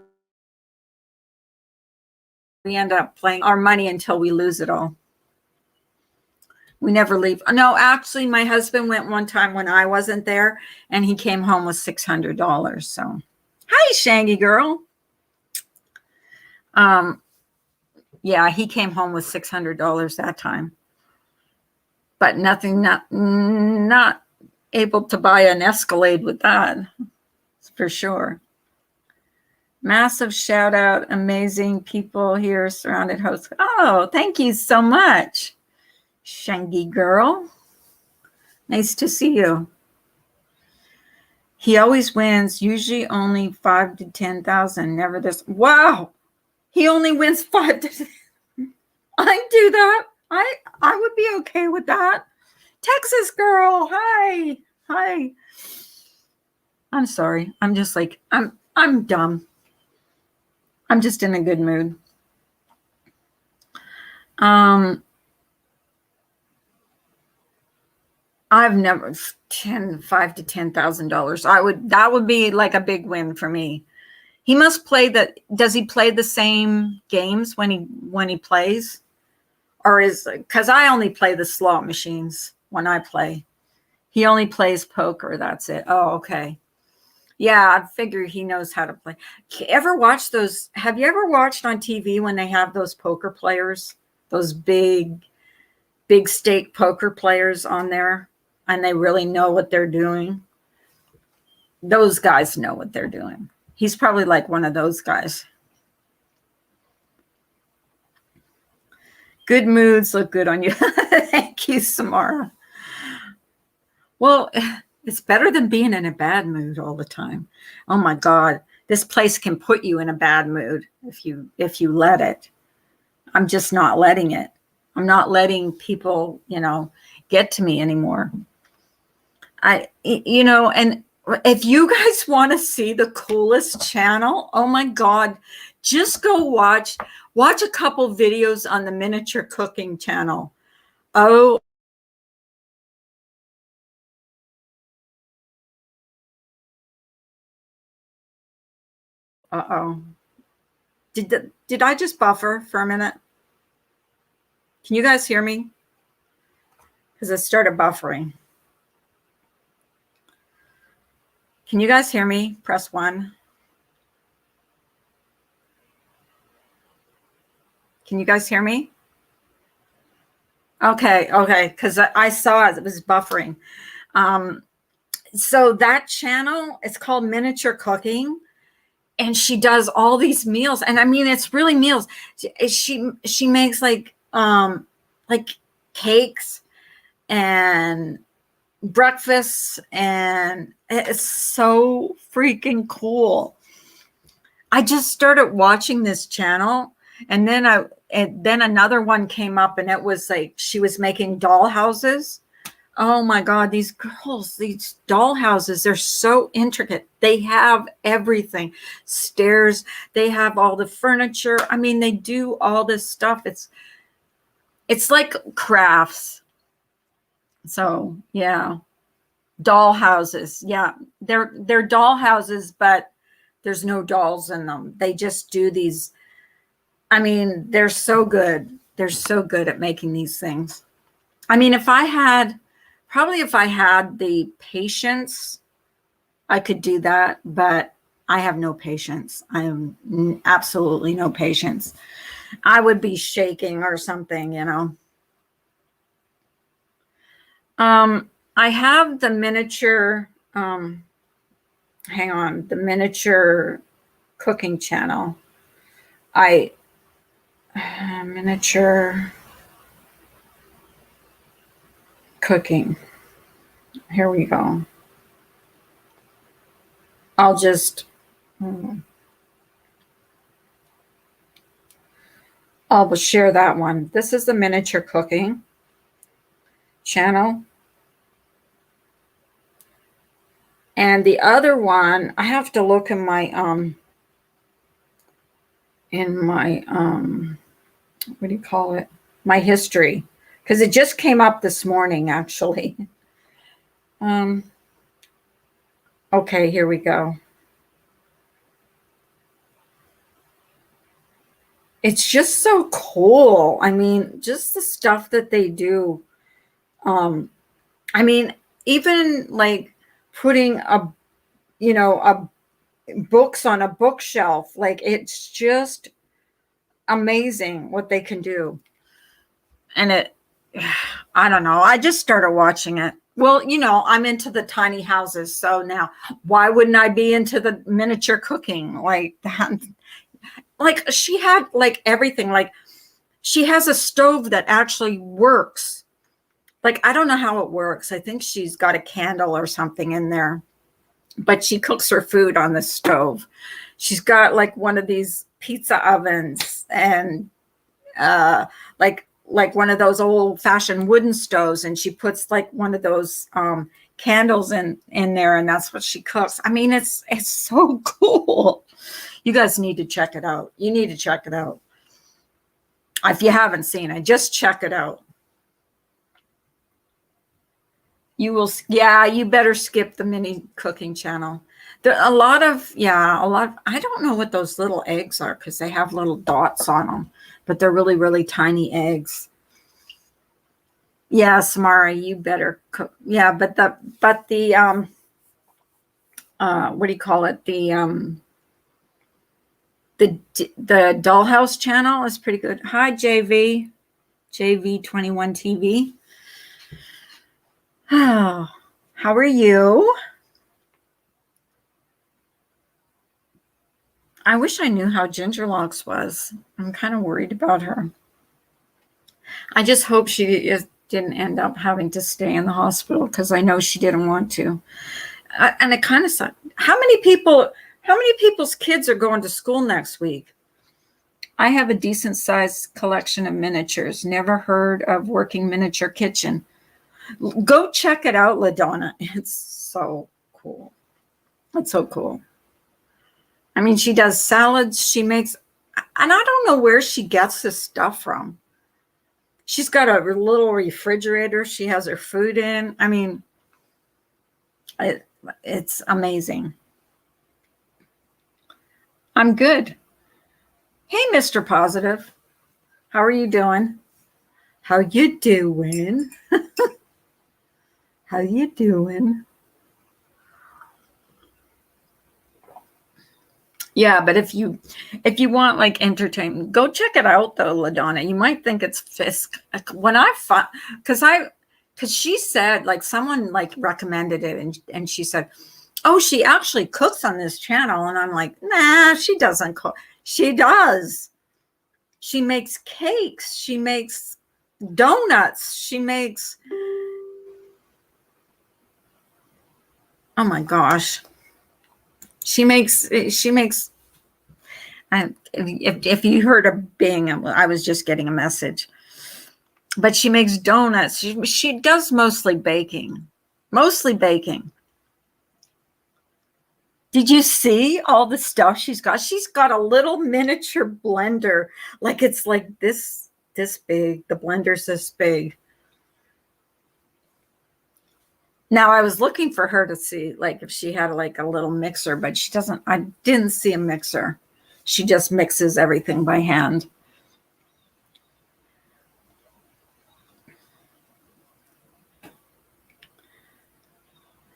we end up playing our money until we lose it all. We never leave. No, actually, my husband went one time when I wasn't there and he came home with $600. So, hi, Shangy girl. Yeah, he came home with $600 that time. But not able to buy an Escalade with that, for sure. Massive shout out. Amazing people here, surrounded hosts. Oh, thank you so much, Shangy girl. Nice to see you. He always wins, usually only 5 to 10,000. Never this. Wow. He only wins 5 to 10. I do that. I would be okay with that. Texas girl. Hi. I'm sorry. I'm just like, I'm dumb. I'm just in a good mood. I've never 5 to $10,000. That would be like a big win for me. He must play does he play the same games when he plays? Or because I only play the slot machines when I play. He only plays poker. That's it. Oh, okay. Yeah, I figure he knows how to play. Ever watch those? Have you ever watched on TV when they have those poker players, those big stake poker players on there, and they really know what they're doing? Those guys know what they're doing. He's probably like one of those guys. Good moods look good on you. Thank you, Samara. Well, it's better than being in a bad mood all the time. Oh my God, this place can put you in a bad mood if you let it. I'm just not letting it. I'm not letting people, get to me anymore. And if you guys want to see the coolest channel, oh my God, just go watch a couple videos on the miniature cooking channel. Oh, uh-oh. Did I just buffer for a minute? Can you guys hear me? Because it started buffering. Can you guys hear me? Press 1. Can you guys hear me? Okay, because I saw it was buffering. So that channel, it's called Miniature Cooking, and she does all these meals, and I mean it's really meals. She makes like cakes and breakfasts, and it's so freaking cool. I just started watching this channel, and then another one came up, and it was like she was making doll houses. Oh my God, these girls, these doll houses, they're so intricate. They have everything. Stairs, they have all the furniture. I mean, they do all this stuff. It's like crafts. So yeah. Doll houses. Yeah. They're doll houses, but there's no dolls in them. They just do these. I mean, they're so good. They're so good at making these things. I mean, if I had the patience, I could do that, but I have no patience. I have absolutely no patience. I would be shaking or something, you know. I have the miniature, hang on, the miniature cooking channel. Miniature cooking. Here we go. I'll just, I'll share that one. This is the miniature cooking channel. And the other one, I have to look in my, what do you call it? My history, because it just came up this morning, actually. Okay, here we go. It's just so cool. I mean, just the stuff that they do. I mean, even like putting books on a bookshelf, like it's just amazing what they can do. And I don't know. I just started watching it. Well, I'm into the tiny houses. So now why wouldn't I be into the miniature cooking like that? Like she had like everything. Like she has a stove that actually works. Like, I don't know how it works. I think she's got a candle or something in there, but she cooks her food on the stove. She's got like one of these pizza ovens and like one of those old fashioned wooden stoves. And she puts like one of those candles in there. And that's what she cooks. I mean, it's so cool. You guys need to check it out. You need to check it out. If you haven't seen it, just check it out. You will, yeah, you better skip the mini cooking channel. A lot of, I don't know what those little eggs are because they have little dots on them, but they're really, really tiny eggs. Yeah, Samara, you better cook. Yeah, but the what do you call it? The Dollhouse channel is pretty good. Hi, JV21 TV. Oh, how are you? I wish I knew how Gingerlocks was. I'm kind of worried about her. I just hope she didn't end up having to stay in the hospital because I know she didn't want to. And it kind of sucked. How many people's kids are going to school next week? I have a decent sized collection of miniatures. Never heard of Working Miniature Kitchen. Go check it out, LaDonna. It's so cool. It's so cool. I mean, she does salads. She makes, and I don't know where she gets this stuff from. She's got a little refrigerator. She has her food in. I mean, it's amazing. I'm good. Hey, Mr. Positive. How are you doing? How you doing? How you doing? Yeah, but if you want like entertainment, go check it out though, LaDonna. You might think it's Fisk. When I found, because she said like someone like recommended it, and she said, oh, she actually cooks on this channel, and I'm like, nah, she doesn't cook. She does. She makes cakes. She makes donuts. She makes. Oh my gosh. She makes. If you heard a bing, I was just getting a message. But she makes donuts. She does mostly baking. Mostly baking. Did you see all the stuff she's got? She's got a little miniature blender. Like it's like this big. The blender's this big. Now I was looking for her to see like if she had like a little mixer, but she doesn't. I didn't see a mixer. She just mixes everything by hand.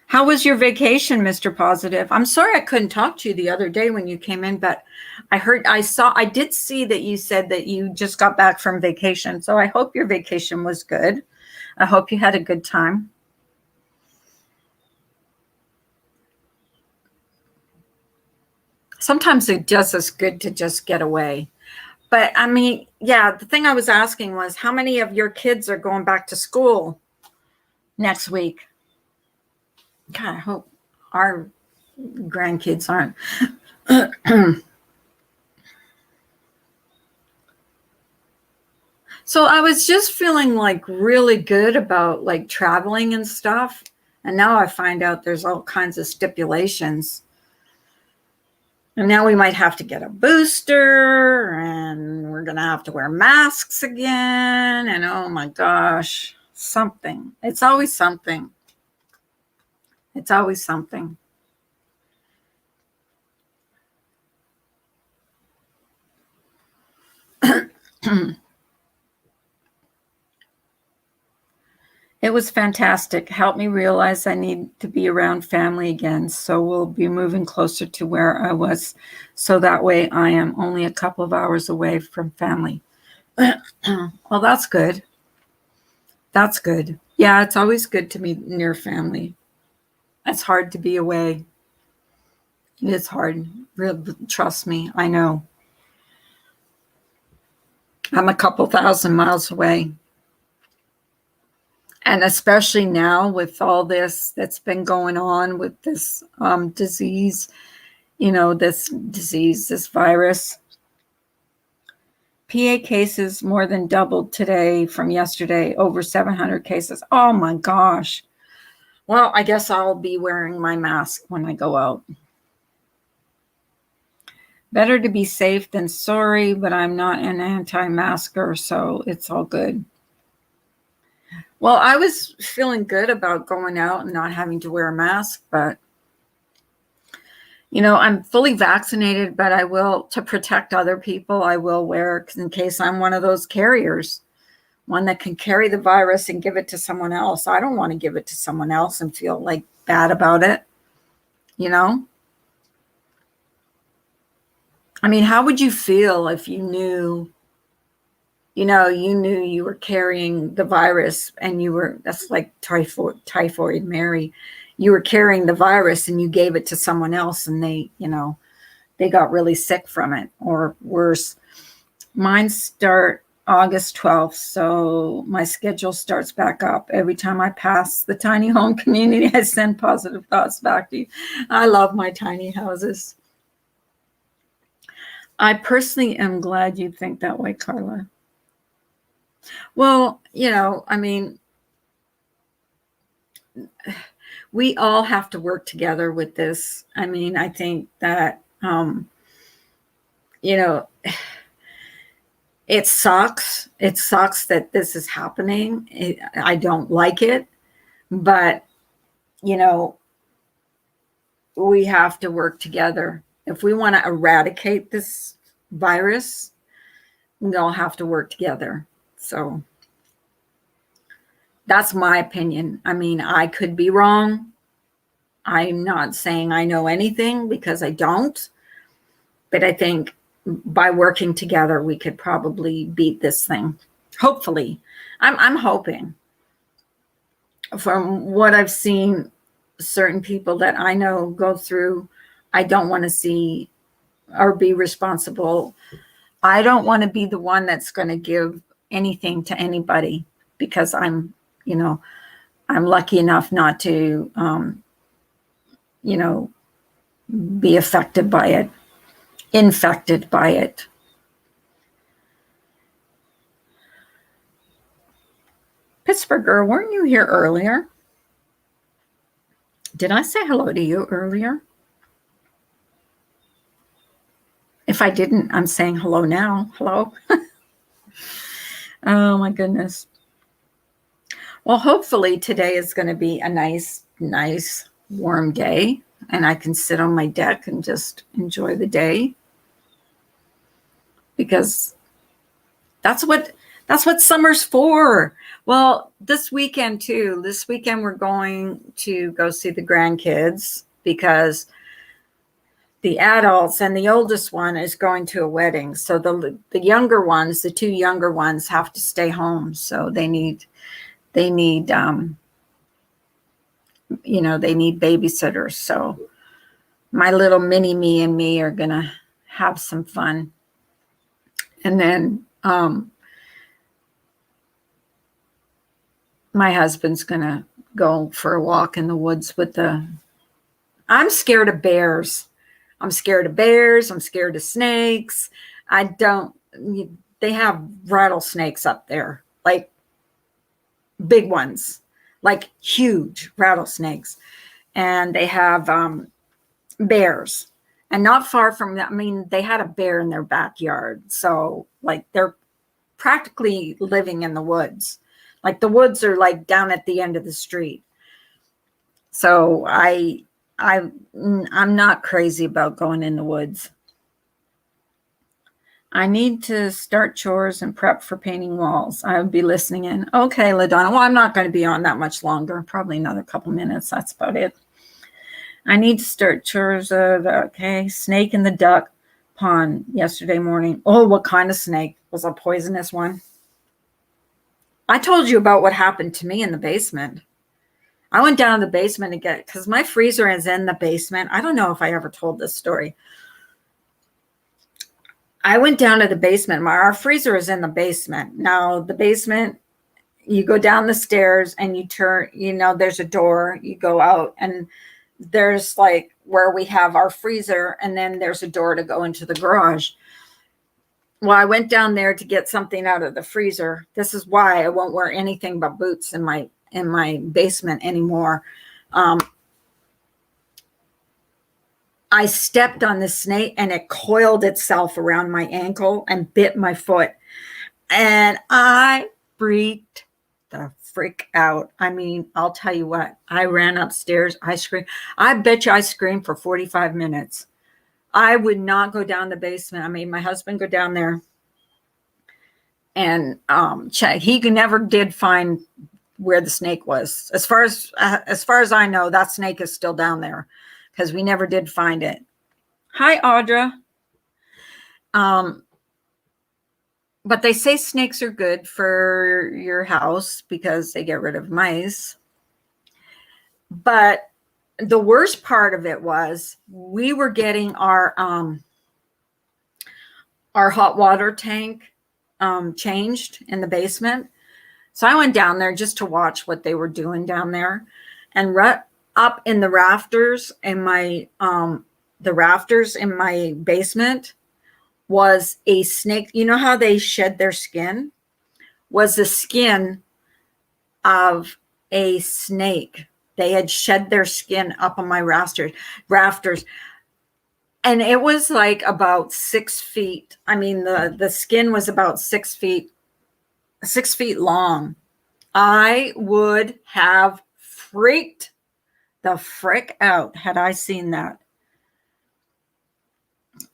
How was your vacation, Mr. Positive? I'm sorry I couldn't talk to you the other day when you came in, but I did see that you said that you just got back from vacation. So I hope your vacation was good. I hope you had a good time. Sometimes it does us good to just get away. But I mean, yeah, the thing I was asking was how many of your kids are going back to school next week? God, I hope our grandkids aren't. So I was just feeling like really good about like traveling and stuff. And now I find out there's all kinds of stipulations. And now we might have to get a booster and we're going to have to wear masks again. And oh my gosh, something. It's always something. It's always something. It was fantastic. Helped me realize I need to be around family again. So we'll be moving closer to where I was. So that way I am only a couple of hours away from family. Well, that's good. That's good. Yeah, it's always good to be near family. It's hard to be away. It is hard. Trust me, I know. I'm a couple thousand miles away. And especially now with all this that's been going on with this disease, this virus. PA cases more than doubled today from yesterday, over 700 cases. Oh my gosh. Well, I guess I'll be wearing my mask when I go out. Better to be safe than sorry, but I'm not an anti-masker, so it's all good. Well, I was feeling good about going out and not having to wear a mask, but I'm fully vaccinated, but I will, to protect other people, I will wear in case I'm one of those carriers, one that can carry the virus and give it to someone else. I don't want to give it to someone else and feel like bad about it. I mean, how would you feel if you knew you were carrying the virus and that's like typhoid Mary. You were carrying the virus and you gave it to someone else and they got really sick from it or worse. Mine start August 12th. So my schedule starts back up. Every time I pass the tiny home community, I send positive thoughts back to you. I love my tiny houses. I personally am glad you think that way, Carla. Well, I mean, we all have to work together with this. I mean, I think that, it sucks. It sucks that this is happening. I don't like it, but, we have to work together. If we want to eradicate this virus, we all have to work together. So that's my opinion. I mean, I could be wrong. I'm not saying I know anything because I don't. But I think by working together, we could probably beat this thing. Hopefully. I'm hoping. From what I've seen, certain people that I know go through, I don't want to see or be responsible. I don't want to be the one that's going to give anything to anybody because I'm lucky enough not to, be affected by it, infected by it. Pittsburgher, weren't you here earlier? Did I say hello to you earlier? If I didn't, I'm saying hello now. Hello. Oh my goodness. Well, hopefully today is going to be a nice warm day, and I can sit on my deck and just enjoy the day, because that's what summer's for. Well, this weekend too. This weekend we're going to go see the grandkids, because the adults and the oldest one is going to a wedding. So the younger ones, the two younger ones, have to stay home. So they need babysitters. So my little mini me and me are gonna have some fun. And then my husband's gonna go for a walk in the woods with I'm scared of bears. I'm scared of bears. I'm scared of snakes. They have rattlesnakes up there, like big ones, like huge rattlesnakes. And they have bears. And not far from that, I mean, they had a bear in their backyard. So like they're practically living in the woods. Like the woods are like down at the end of the street. So I'm not crazy about going in the woods. I need to start chores and prep for painting walls. I'll be listening in. Okay, LaDonna. Well, I'm not going to be on that much longer. Probably another couple minutes. That's about it. I need to start chores. Okay, snake in the duck pond yesterday morning. Oh, what kind of snake? Was a poisonous one? I told you about what happened to me in the basement. I went down to the basement to get, because my freezer is in the basement. I don't know if I ever told this story. I went down to the basement. Our freezer is in the basement. Now, the basement, you go down the stairs and you turn, there's a door. You go out and there's like where we have our freezer, and then there's a door to go into the garage. Well, I went down there to get something out of the freezer. This is why I won't wear anything but boots in my basement anymore. I stepped on the snake and it coiled itself around my ankle and bit my foot. And I freaked the frick out. I mean, I'll tell you what, I ran upstairs. I screamed. I bet you I screamed for 45 minutes. I would not go down the basement. I made my husband go down there and check. He never did find where the snake was. As far as I know, that snake is still down there, because we never did find it. Hi, Audra. But they say snakes are good for your house because they get rid of mice. But the worst part of it was we were getting our hot water tank changed in the basement. So I went down there just to watch what they were doing down there, and up in the rafters in my basement was a snake. You know how they shed their skin? Was the skin of a snake. They had shed their skin up on my rafters. And it was like about 6 feet. I mean, the skin was about 6 feet long. I would have freaked the frick out had I seen that.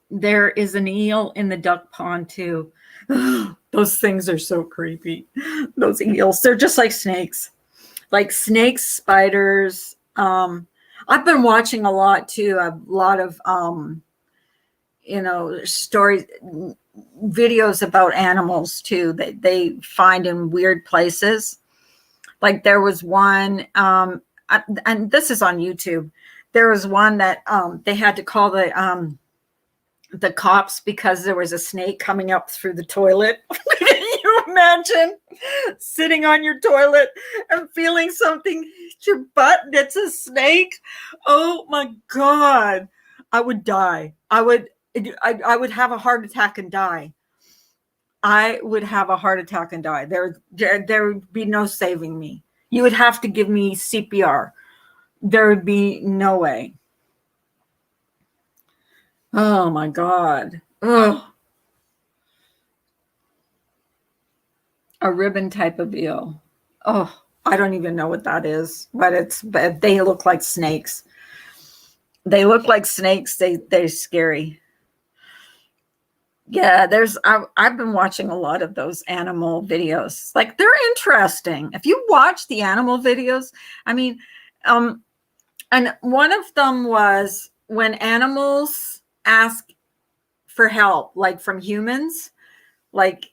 There is an eel in the duck pond too. Those things are so creepy. Those eels, they're just like snakes. Like snakes, spiders. I've been watching a lot too. A lot of stories, videos about animals too that they find in weird places. Like there was one, and this is on YouTube. There was one that they had to call the cops because there was a snake coming up through the toilet. Can you imagine sitting on your toilet and feeling something hit your butt and it's a snake? Oh my God. I would die. I would have a heart attack and die. I would have a heart attack and die. There would be no saving me. You would have to give me CPR. There would be no way. Oh my God. Ugh. A ribbon type of eel. Oh, I don't even know what that is, but they look like snakes. They look like snakes. They're scary. Yeah, I've been watching a lot of those animal videos. Like they're interesting. If you watch the animal videos, I mean, and one of them was when animals ask for help, like from humans, like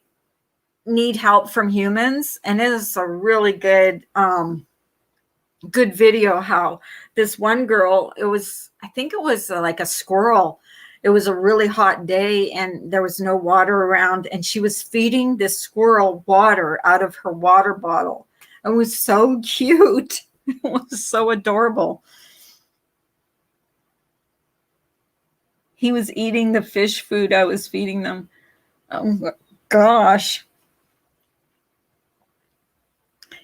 need help from humans, and it is a really good video how this one girl, I think it was like a squirrel. It was a really hot day and there was no water around, and she was feeding this squirrel water out of her water bottle. It was so cute. It was so adorable. He was eating the fish food I was feeding them. Oh my gosh.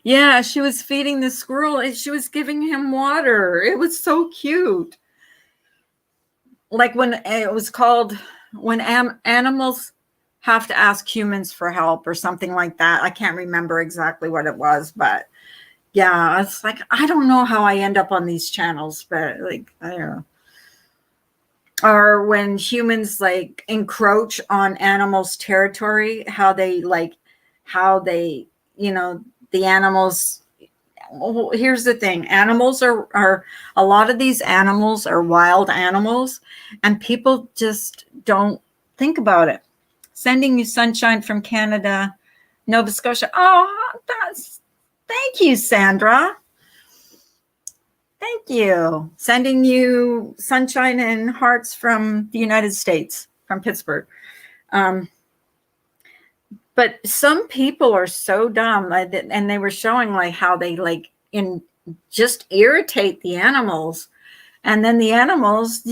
Yeah, she was feeding the squirrel and she was giving him water. It was so cute. Like when it was called when animals have to ask humans for help or something like that. I can't remember exactly what it was, but yeah, it's like I don't know how I end up on these channels, but like I don't know. Or when humans like encroach on animals' territory, how they, the animals. Well, here's the thing: animals are a lot of these animals are wild animals, and people just don't think about it. Sending you sunshine from Canada, Nova Scotia. Oh, thank you, Sandra. Thank you. Sending you sunshine and hearts from the United States, from Pittsburgh. But some people are so dumb, and they were showing like how they just irritate the animals, and then the animals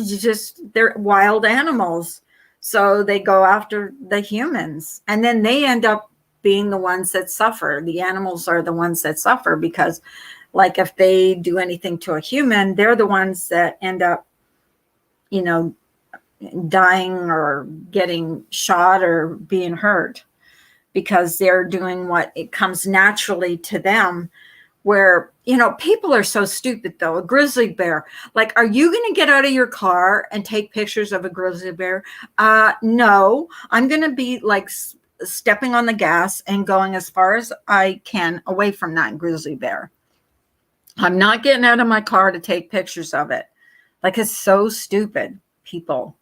they're wild animals, so they go after the humans, and then they end up being the ones that suffer. The animals are the ones that suffer because like if they do anything to a human, they're the ones that end up, dying or getting shot or being hurt because they're doing what it comes naturally to them. Where, people are so stupid though. A grizzly bear, like, are you going to get out of your car and take pictures of a grizzly bear? No, I'm going to be like stepping on the gas and going as far as I can away from that grizzly bear. I'm not getting out of my car to take pictures of it. Like, it's so stupid. People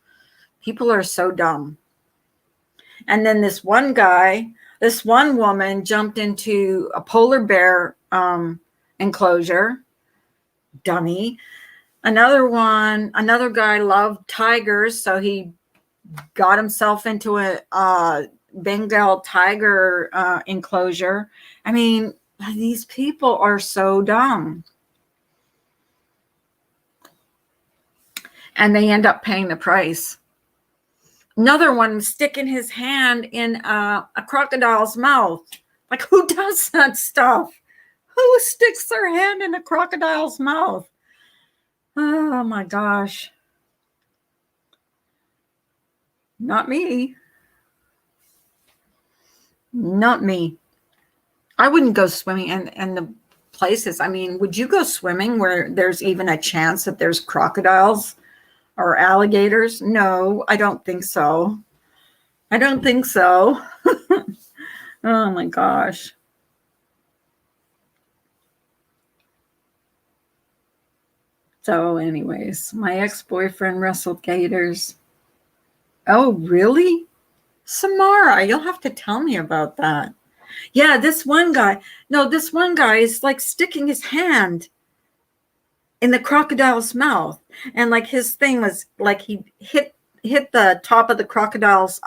are so dumb. And then this one woman jumped into a polar bear enclosure. Dummy. Another guy loved tigers, so he got himself into a Bengal tiger enclosure. I mean, these people are so dumb. And they end up paying the price. Another one sticking his hand in a crocodile's mouth. Like, who does that stuff? Who sticks their hand in a crocodile's mouth? Oh my gosh. Not me. Not me. I wouldn't go swimming in the places. I mean, would you go swimming where there's even a chance that there's crocodiles or alligators? No, I don't think so. I don't think so. Oh my gosh. So anyways, my ex-boyfriend wrestled gators. Oh, really? Samara, you'll have to tell me about that. Yeah, this one guy. No, this one guy is like sticking his hand in the crocodile's mouth, and like his thing was like he hit the top of the crocodile's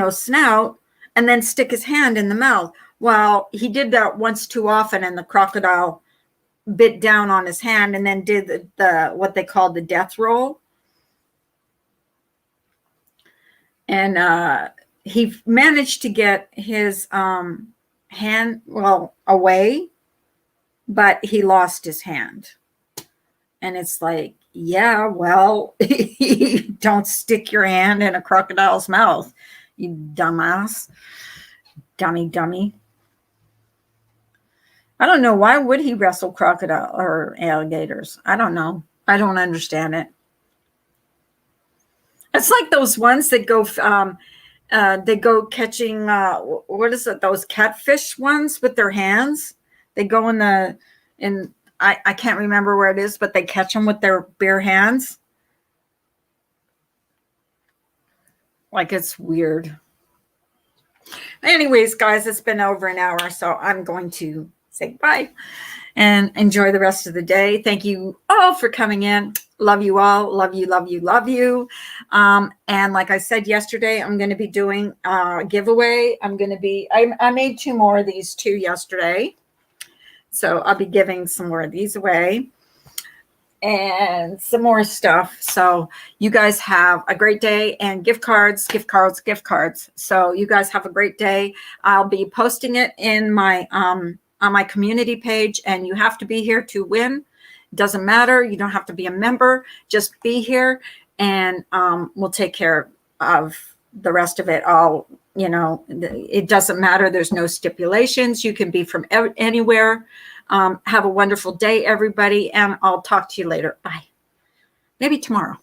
snout, and then stick his hand in the mouth. Well, he did that once too often, and the crocodile bit down on his hand, and then did the what they called the death roll. And he managed to get his hand away, but he lost his hand. And it's like, yeah, well, don't stick your hand in a crocodile's mouth, you dumbass. Dummy. I don't know. Why would he wrestle crocodile or alligators? I don't know. I don't understand it. It's like those ones that go they go catching what is it, those catfish ones with their hands. They go in I can't remember where it is, but they catch them with their bare hands. Like, it's weird. Anyways, guys, it's been over an hour, so I'm going to say goodbye and enjoy the rest of the day. Thank you all for coming in. Love you all. Love you. And like I said yesterday, I'm going to be doing a giveaway. I made 2 more of these 2 yesterday. So I'll be giving some more of these away and some more stuff. So you guys have a great day, and gift cards. So you guys have a great day. I'll be posting it in my on my community page, and you have to be here to win. Doesn't matter. You don't have to be a member. Just be here, and we'll take care of the rest of it all. It doesn't matter. There's no stipulations. You can be from anywhere. Have a wonderful day, everybody, and I'll talk to you later. Bye. Maybe tomorrow.